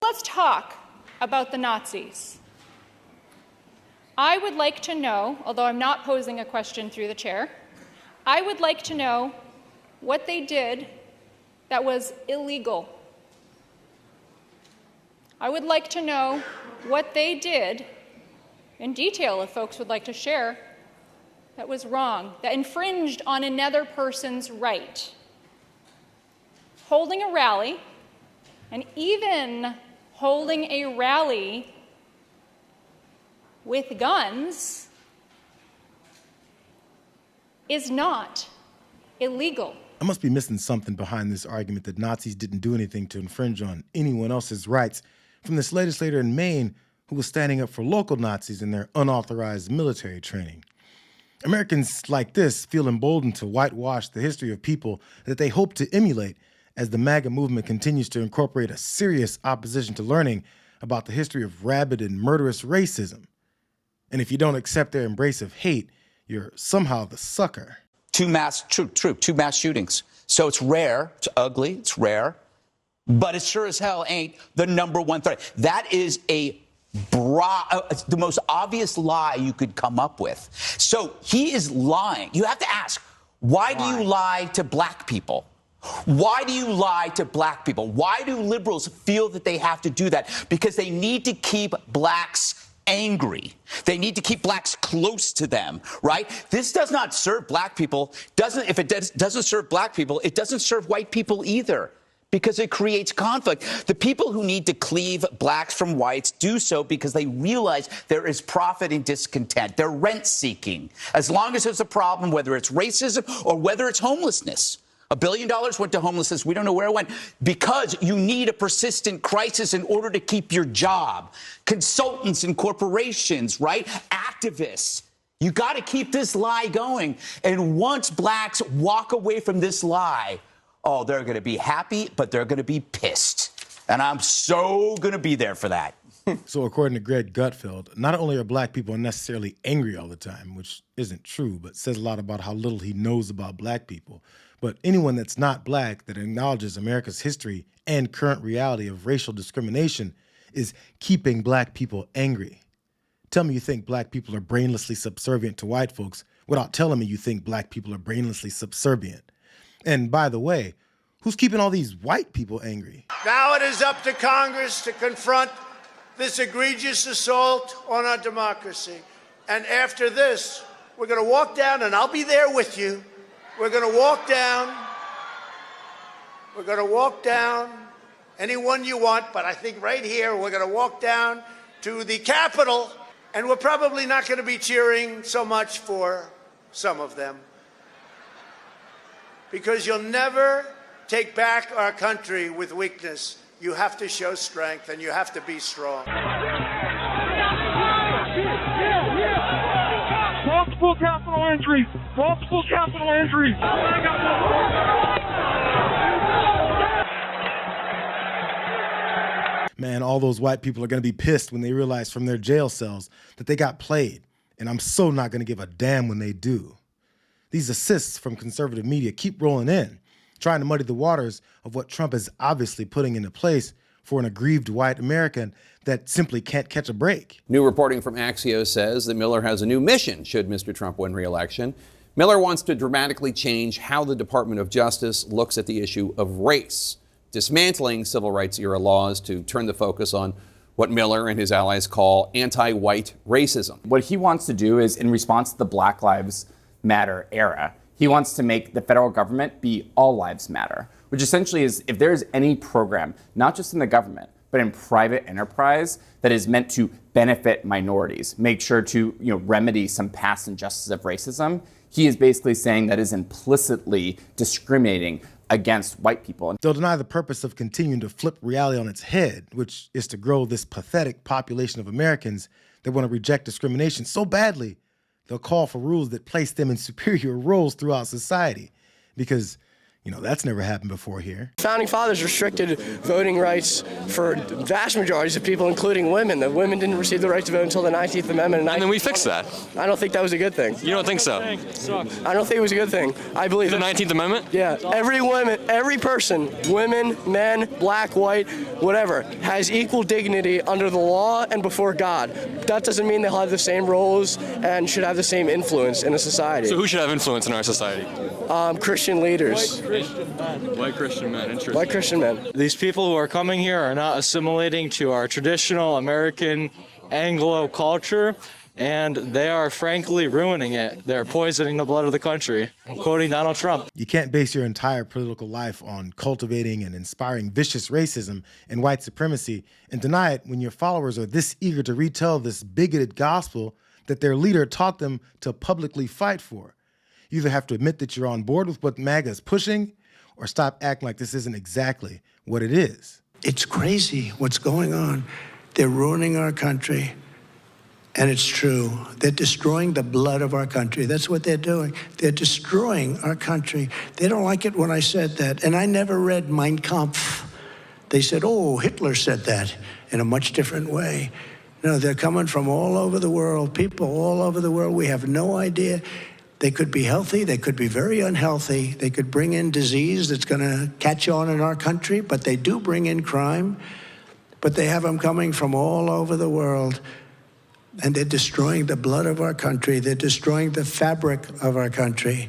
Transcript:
let's talk about the Nazis. I would like to know, although I'm not posing a question through the chair, I would like to know what they did that was illegal. I would like to know what they did, in detail if folks would like to share, that was wrong, that infringed on another person's right. Holding a rally, and even holding a rally with guns, is not illegal. I must be missing something behind this argument that Nazis didn't do anything to infringe on anyone else's rights from this legislator in Maine who was standing up for local Nazis in their unauthorized military training. Americans like this feel emboldened to whitewash the history of people that they hope to emulate as the MAGA movement continues to incorporate a serious opposition to learning about the history of rabid and murderous racism. And if you don't accept their embrace of hate, you're somehow the sucker. Two mass shootings. So it's rare, it's ugly, it's rare, but it sure as hell ain't the number one threat. That is the most obvious lie you could come up with. So he is lying. You have to ask, why do you lie to black people? Why do you lie to black people? Why do liberals feel that they have to do that? Because they need to keep blacks angry. They need to keep blacks close to them, right? This does not serve black people. If it doesn't serve black people, it doesn't serve white people either, because it creates conflict. The people who need to cleave blacks from whites do so because they realize there is profit in discontent. They're rent-seeking. As long as there's a problem, whether it's racism or whether it's homelessness. $1 billion went to homelessness. We don't know where it went, because you need a persistent crisis in order to keep your job. Consultants and corporations, right? Activists. You got to keep this lie going. And once blacks walk away from this lie, oh, they're going to be happy, but they're going to be pissed. And I'm so going to be there for that. So according to Greg Gutfeld, not only are black people unnecessarily angry all the time, which isn't true, but says a lot about how little he knows about black people, but anyone that's not black that acknowledges America's history and current reality of racial discrimination is keeping black people angry. Tell me you think black people are brainlessly subservient to white folks without telling me you think black people are brainlessly subservient. And by the way, who's keeping all these white people angry? Now it is up to Congress to confront this egregious assault on our democracy. And after this, we're going to walk down, and I'll be there with you. We're going to walk down. We're going to walk down anyone you want, but I think right here we're going to walk down to the Capitol, and we're probably not going to be cheering so much for some of them, because you'll never take back our country with weakness. You have to show strength, and you have to be strong. Multiple capital injuries. Multiple capital injuries. Man, all those white people are going to be pissed when they realize from their jail cells that they got played, and I'm so not going to give a damn when they do. These assists from conservative media keep rolling in, trying to muddy the waters of what Trump is obviously putting into place for an aggrieved white American that simply can't catch a break. New reporting from Axios says that Miller has a new mission should Mr. Trump win re-election. Miller wants to dramatically change how the Department of Justice looks at the issue of race, dismantling civil rights era laws to turn the focus on what Miller and his allies call anti-white racism. What he wants to do is, in response to the Black Lives Matter era, he wants to make the federal government be all lives matter, which essentially is, if there's any program, not just in the government, but in private enterprise that is meant to benefit minorities, make sure to remedy some past injustices of racism, he is basically saying that is implicitly discriminating against white people. They'll deny the purpose of continuing to flip reality on its head, which is to grow this pathetic population of Americans that want to reject discrimination so badly, they'll call for rules that place them in superior roles throughout society. Because That's never happened before here. Founding fathers restricted voting rights for vast majorities of people, including women. The women didn't receive the right to vote until the 19th Amendment. And then we fixed that. I don't think that was a good thing. You don't think so? I don't think it was a good thing. I believe the 19th Amendment? Yeah, every person, women, men, black, white, whatever, has equal dignity under the law and before God. That doesn't mean they'll have the same roles and should have the same influence in a society. So who should have influence in our society? Christian leaders. White Christian men. Interesting. White Christian men. These people who are coming here are not assimilating to our traditional American Anglo culture, and they are frankly ruining it. They're poisoning the blood of the country. I'm quoting Donald Trump. You can't base your entire political life on cultivating and inspiring vicious racism and white supremacy and deny it when your followers are this eager to retell this bigoted gospel that their leader taught them to publicly fight for. You either have to admit that you're on board with what MAGA is pushing or stop acting like this isn't exactly what it is. It's crazy what's going on. They're ruining our country. And it's true. They're destroying the blood of our country. That's what they're doing. They're destroying our country. They don't like it when I said that. And I never read Mein Kampf. They said, oh, Hitler said that in a much different way. No, they're coming from all over the world, people all over the world. We have no idea. They could be healthy. They could be very unhealthy. They could bring in disease that's going to catch on in our country, but they do bring in crime. But they have them coming from all over the world. And they're destroying the blood of our country. They're destroying the fabric of our country.